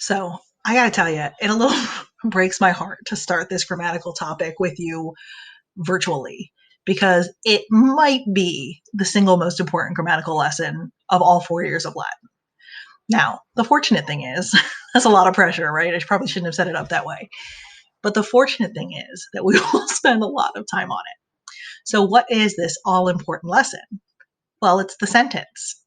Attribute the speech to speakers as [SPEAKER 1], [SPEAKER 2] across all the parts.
[SPEAKER 1] So I got to tell you, it a little breaks my heart to start this grammatical topic with you virtually because it might be the single most important grammatical lesson of all 4 years of Latin. Now, the fortunate thing is, that's a lot of pressure, right? I probably shouldn't have set it up that way. But the fortunate thing is that we will spend a lot of time on it. So, what is this all important lesson? Well, it's the sentence.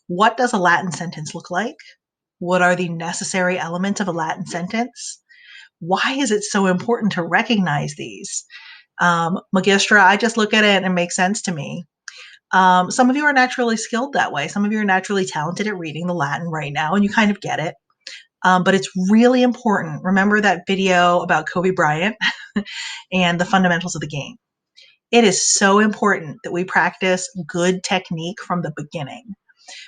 [SPEAKER 1] What does a Latin sentence look like? What are the necessary elements of a Latin sentence? Why is it so important to recognize these? Magistra, I just look at it and it makes sense to me. Some of you are naturally skilled that way. Some of you are naturally talented at reading the Latin right now, and you kind of get it. But it's really important. Remember that video about Kobe Bryant and the fundamentals of the game? It is so important that we practice good technique from the beginning,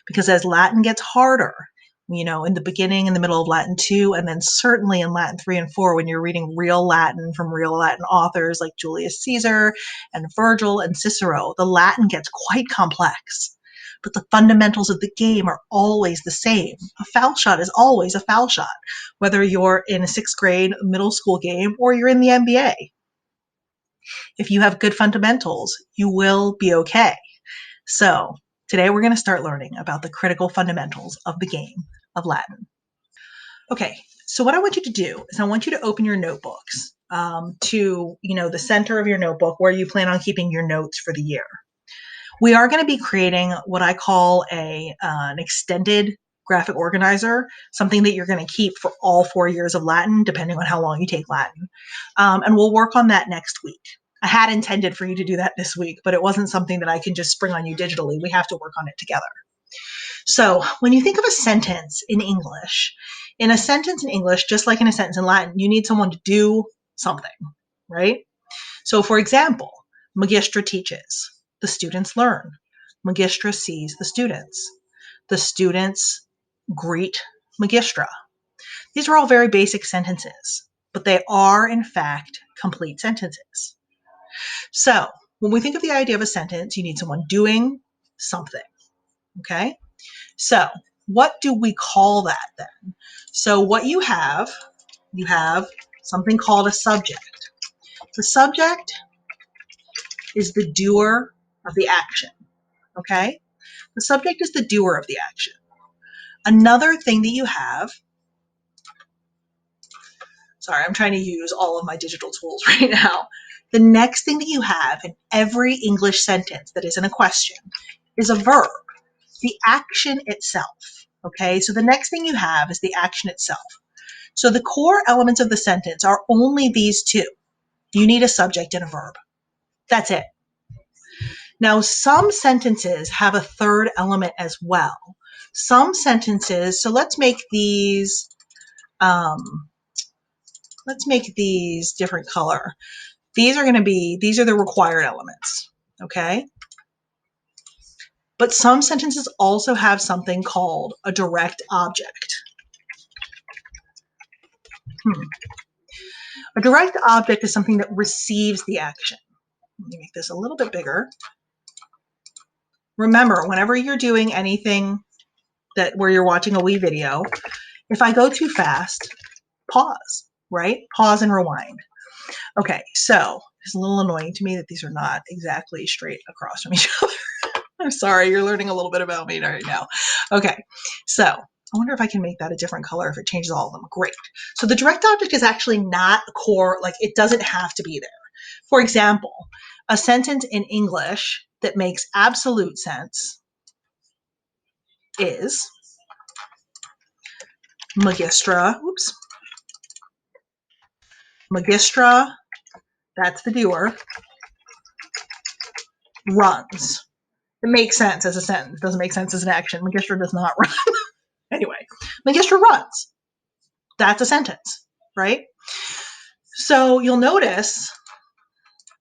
[SPEAKER 1] because as Latin gets harder, in the beginning, in the middle of Latin 2, and then certainly in Latin 3 and 4, when you're reading real Latin from real Latin authors like Julius Caesar and Virgil and Cicero, the Latin gets quite complex. But the fundamentals of the game are always the same. A foul shot is always a foul shot, whether you're in a sixth grade middle school game or you're in the NBA. If you have good fundamentals, you will be okay. So today we're going to start learning about the critical fundamentals of the game of Latin. Okay, so what I want you to do is I want you to open your notebooks to the center of your notebook where you plan on keeping your notes for the year. We are going to be creating what I call an extended graphic organizer, something that you're going to keep for all 4 years of Latin, depending on how long you take Latin. And we'll work on that next week. I had intended for you to do that this week, but it wasn't something that I can just spring on you digitally. We have to work on it together. So when you think of a sentence in English, just like in a sentence in Latin, you need someone to do something, right? So for example, Magistra teaches. The students learn. Magistra sees the students. The students greet Magistra. These are all very basic sentences, but they are, in fact, complete sentences. So when we think of the idea of a sentence, you need someone doing something, okay? So what do we call that then? So what you have something called a subject. The subject is the doer of the action, okay? The subject is the doer of the action. Another thing that you have, sorry, I'm trying to use all of my digital tools right now. The next thing that you have in every English sentence that isn't a question is a verb, the action itself, okay? So the next thing you have is the action itself. So the core elements of the sentence are only these two. You need a subject and a verb. That's it. Now, some sentences have a third element as well. Some sentences, so let's make these different color. These are the required elements, okay? But some sentences also have something called a direct object. A direct object is something that receives the action. Let me make this a little bit bigger. Remember, whenever you're doing anything where you're watching a wee video, if I go too fast, pause, right? Pause and rewind. Okay, so it's a little annoying to me that these are not exactly straight across from each other. I'm sorry, you're learning a little bit about me right now. Okay, so I wonder if I can make that a different color if it changes all of them. Great. So the direct object is actually not a core, like it doesn't have to be there. For example, a sentence in English that makes absolute sense is Magistra, Magistra, that's the doer, runs. It makes sense as a sentence. It doesn't make sense as an action. Magistra does not run. Anyway, Magistra runs. That's a sentence, right? So you'll notice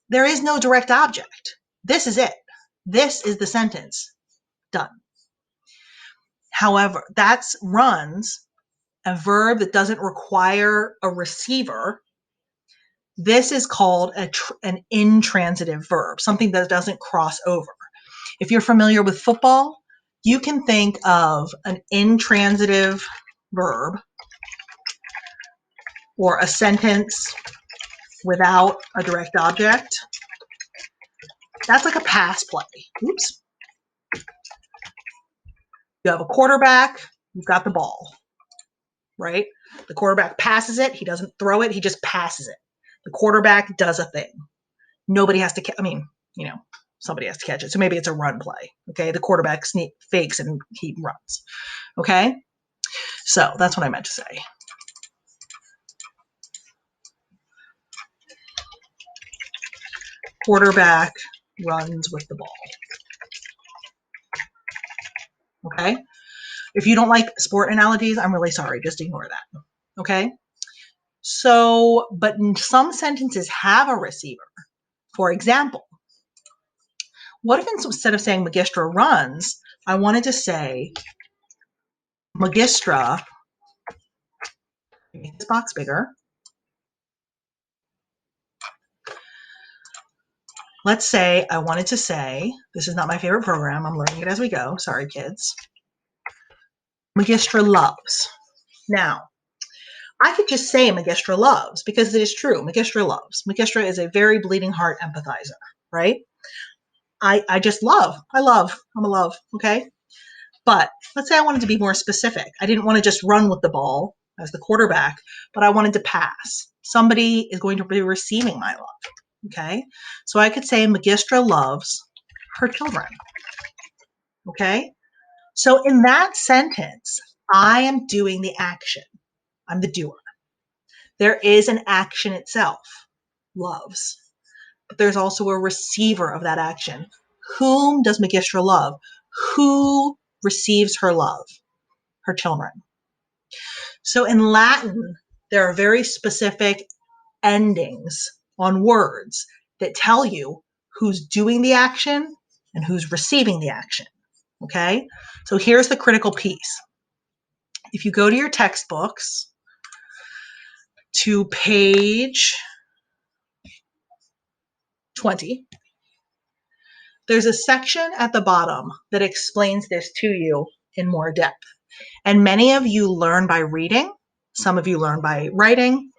[SPEAKER 1] there is no direct object. This is it. This is the sentence. Done. However, that's runs, a verb that doesn't require a receiver. This is called an intransitive verb, something that doesn't cross over. If you're familiar with football, you can think of an intransitive verb or a sentence without a direct object, that's like a pass play. Oops. You have a quarterback, you've got the ball, right? The quarterback passes it. He doesn't throw it. He just passes it. The quarterback does a thing. Nobody has to, somebody has to catch it. So maybe it's a run play. Okay. The quarterback fakes and he runs. Okay. So that's what I meant to say. Quarterback runs with the ball. Okay. If you don't like sport analogies, I'm really sorry. Just ignore that. Okay. So, but some sentences have a receiver. For example, what if instead of saying Magistra runs, I wanted to say Magistra, make this box bigger. Let's say I wanted to say, this is not my favorite program. I'm learning it as we go. Sorry, kids. Magistra loves. Now, I could just say Magistra loves because it is true. Magistra loves. Magistra is a very bleeding heart empathizer, right? I just love. I love. I'm a love, okay? But let's say I wanted to be more specific. I didn't want to just run with the ball as the quarterback, but I wanted to pass. Somebody is going to be receiving my love, okay? So I could say Magistra loves her children, okay? So in that sentence, I am doing the action. I'm the doer. There is an action itself, loves, but there's also a receiver of that action. Whom does Magistra love? Who receives her love? Her children. So in Latin, there are very specific endings on words that tell you who's doing the action and who's receiving the action. Okay? So here's the critical piece. If you go to your textbooks to page 20, there's a section at the bottom that explains this to you in more depth. And many of you learn by reading. Some of you learn by writing.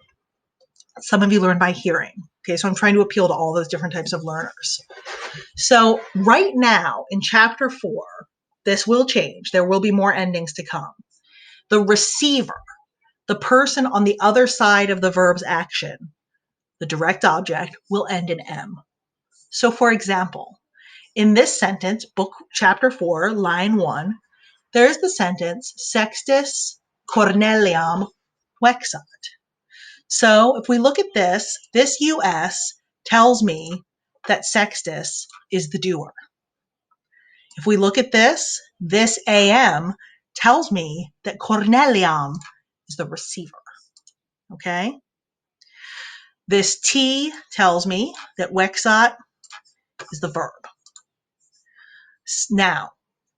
[SPEAKER 1] Some of you learn by hearing. Okay, so I'm trying to appeal to all those different types of learners. So right now in chapter 4, this will change. There will be more endings to come. The receiver, the person on the other side of the verb's action, the direct object, will end in M. So for example, in this sentence, book chapter 4, line 1, there's the sentence, Sextus Corneliam vexat. So if we look at this US tells me that Sextus is the doer. If we look at this AM tells me that Corneliam is the receiver. Okay? This T tells me that vexat is the verb. Now,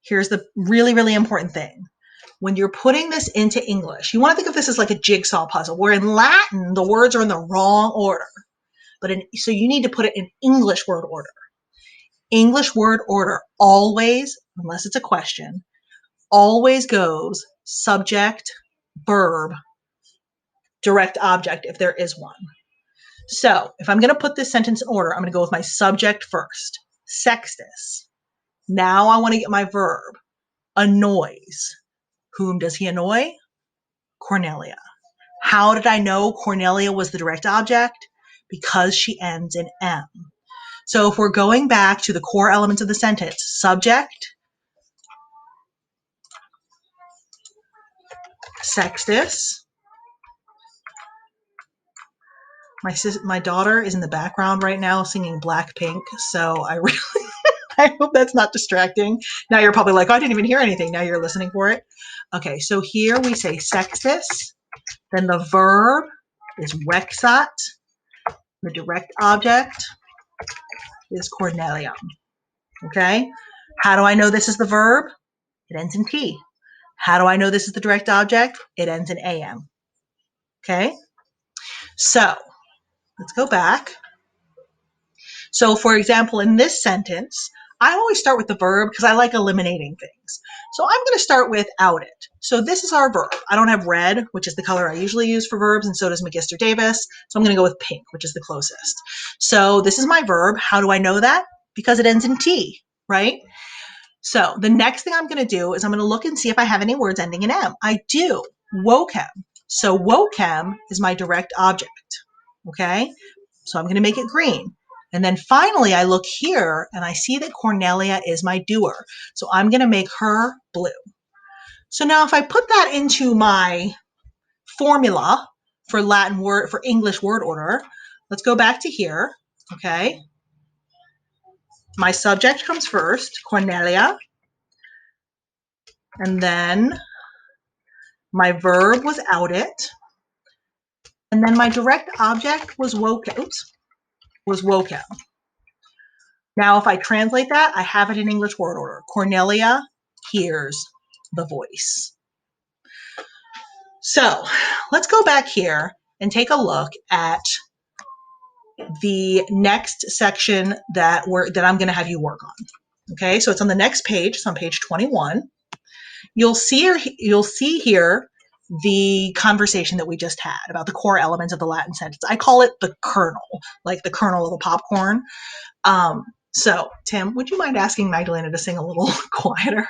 [SPEAKER 1] here's the really, really important thing. When you're putting this into English, you want to think of this as like a jigsaw puzzle, where in Latin, the words are in the wrong order. So you need to put it in English word order. English word order always, unless it's a question, always goes subject, verb, direct object if there is one. So if I'm going to put this sentence in order, I'm going to go with my subject first. Sextus. Now I want to get my verb. Annoys. Whom does he annoy? Cornelia. How did I know Cornelia was the direct object? Because she ends in M. So if we're going back to the core elements of the sentence, subject, Sextus. My daughter is in the background right now singing Blackpink, so I hope that's not distracting. Now you're probably like, oh, I didn't even hear anything. Now you're listening for it. Okay, so here we say Sextus, then the verb is vexat, the direct object is Cornelium. Okay, how do I know this is the verb? It ends in T. How do I know this is the direct object? It ends in AM. Okay, so let's go back. So for example, in this sentence, I always start with the verb because I like eliminating things. So I'm going to start with outed. So this is our verb. I don't have red, which is the color I usually use for verbs, and so does Magister Davis. So I'm going to go with pink, which is the closest. So this is my verb. How do I know that? Because it ends in T, right? So the next thing I'm going to do is I'm going to look and see if I have any words ending in M. I do. Wochem. So wochem is my direct object. Okay? So I'm going to make it green. And then finally, I look here and I see that Cornelia is my doer. So I'm going to make her blue. So now if I put that into my formula for for English word order, let's go back to here. Okay? My subject comes first, Cornelia. And then my verb was outed. And then my direct object was wochem. Now, if I translate that, I have it in English word order. Cornelia hears the voice. So let's go back here and take a look at the next section that I'm going to have you work on. Okay, so it's on the next page. It's on page 21. You'll see here the conversation that we just had about the core elements of the Latin sentence. I call it the kernel, like the kernel of a popcorn. So, Tim, would you mind asking Magdalena to sing a little quieter?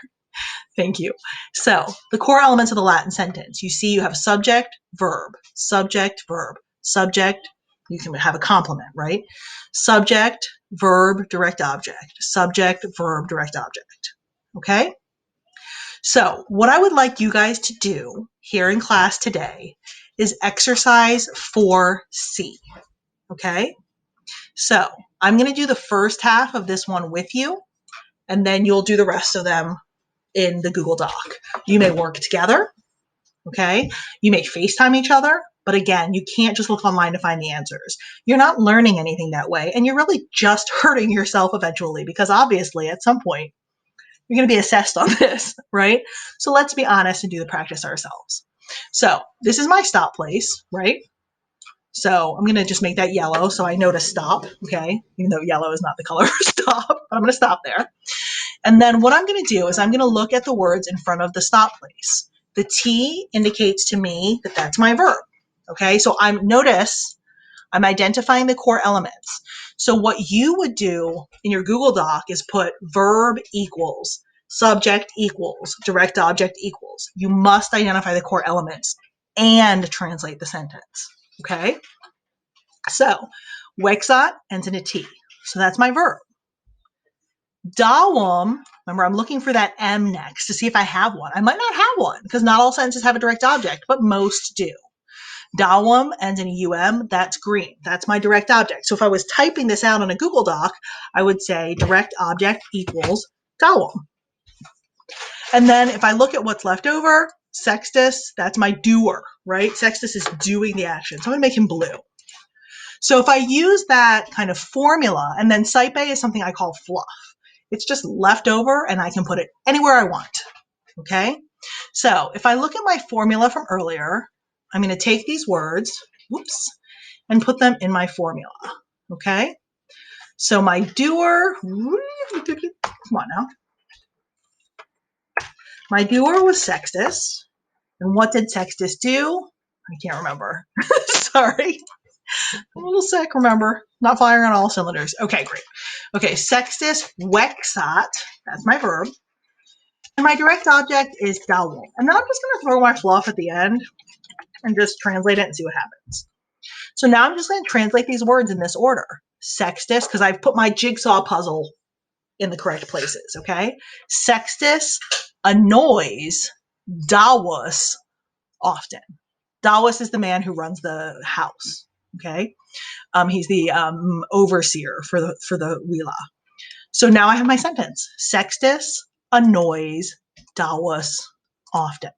[SPEAKER 1] Thank you. So, the core elements of the Latin sentence. You see you have subject, verb, subject, verb, subject. You can have a complement, right? Subject, verb, direct object. Subject, verb, direct object. Okay? So, what I would like you guys to do here in class today is exercise 4C. Okay? So, I'm going to do the first half of this one with you, and then you'll do the rest of them in the Google Doc. You may work together, okay? You may FaceTime each other, but again, you can't just look online to find the answers. You're not learning anything that way, and you're really just hurting yourself eventually because obviously at some point, you're going to be assessed on this, right? So let's be honest and do the practice ourselves. So this is my stop place, right? So I'm going to just make that yellow so I know to stop, okay? Even though yellow is not the color for stop, but I'm going to stop there. And then what I'm going to do is I'm going to look at the words in front of the stop place. The T indicates to me that that's my verb, okay? So notice I'm identifying the core elements. So what you would do in your Google Doc is put verb equals, subject equals, direct object equals. You must identify the core elements and translate the sentence. Okay, so Wexot ends in a T. So that's my verb. Dawum, remember I'm looking for that M next to see if I have one. I might not have one because not all sentences have a direct object, but most do. Dawum ends in a UM, that's green. That's my direct object. So if I was typing this out on a Google Doc, I would say direct object equals Dawum. And then if I look at what's left over, Sextus, that's my doer, right? Sextus is doing the action. So I'm going to make him blue. So if I use that kind of formula, and then Saipe is something I call fluff. It's just left over and I can put it anywhere I want, okay? So if I look at my formula from earlier, I'm going to take these words, whoops, and put them in my formula, okay? So my doer, come on now. My doer was Sextus. And what did Sextus do? I can't remember. Sorry. I'm a little sick, remember. Not firing on all cylinders. Okay, great. Okay, Sextus Wexot. That's my verb. And my direct object is Dawum. And then I'm just going to throw my fluff at the end and just translate it and see what happens. So now I'm just going to translate these words in this order. Sextus, because I've put my jigsaw puzzle in the correct places, okay? Sextus annoys Dawus often. Dawus is the man who runs the house, okay? He's the overseer for the Wila. So now I have my sentence. Sextus annoys Dawus often.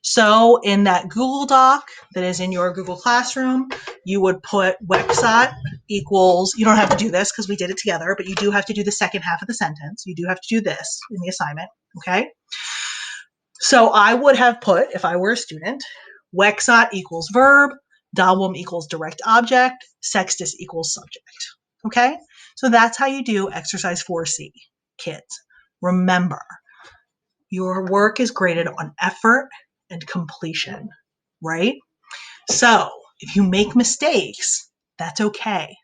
[SPEAKER 1] So in that Google Doc that is in your Google Classroom, you would put Wexot equals, you don't have to do this because we did it together, but you do have to do the second half of the sentence. You do have to do this in the assignment, okay? So I would have put, if I were a student, Wexot equals verb, Dawum equals direct object, Sextus equals subject, okay? So that's how you do exercise 4C. kids, remember, your work is graded on effort and completion, right? So if you make mistakes, that's okay.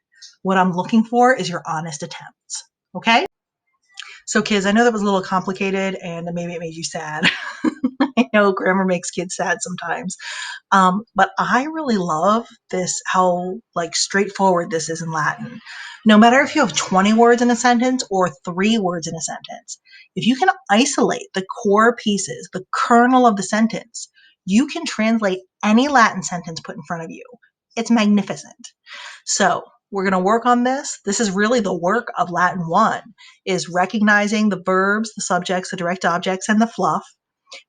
[SPEAKER 1] What I'm looking for is your honest attempts, okay? So kids, I know that was a little complicated and maybe it made you sad. I know grammar makes kids sad sometimes. But I really love this, how like straightforward this is in Latin. No matter if you have 20 words in a sentence or 3 words in a sentence, if you can isolate the core pieces, the kernel of the sentence, you can translate any Latin sentence put in front of you. It's magnificent. So we're going to work on this. This is really the work of Latin 1, is recognizing the verbs, the subjects, the direct objects, and the fluff,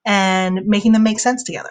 [SPEAKER 1] and making them make sense together.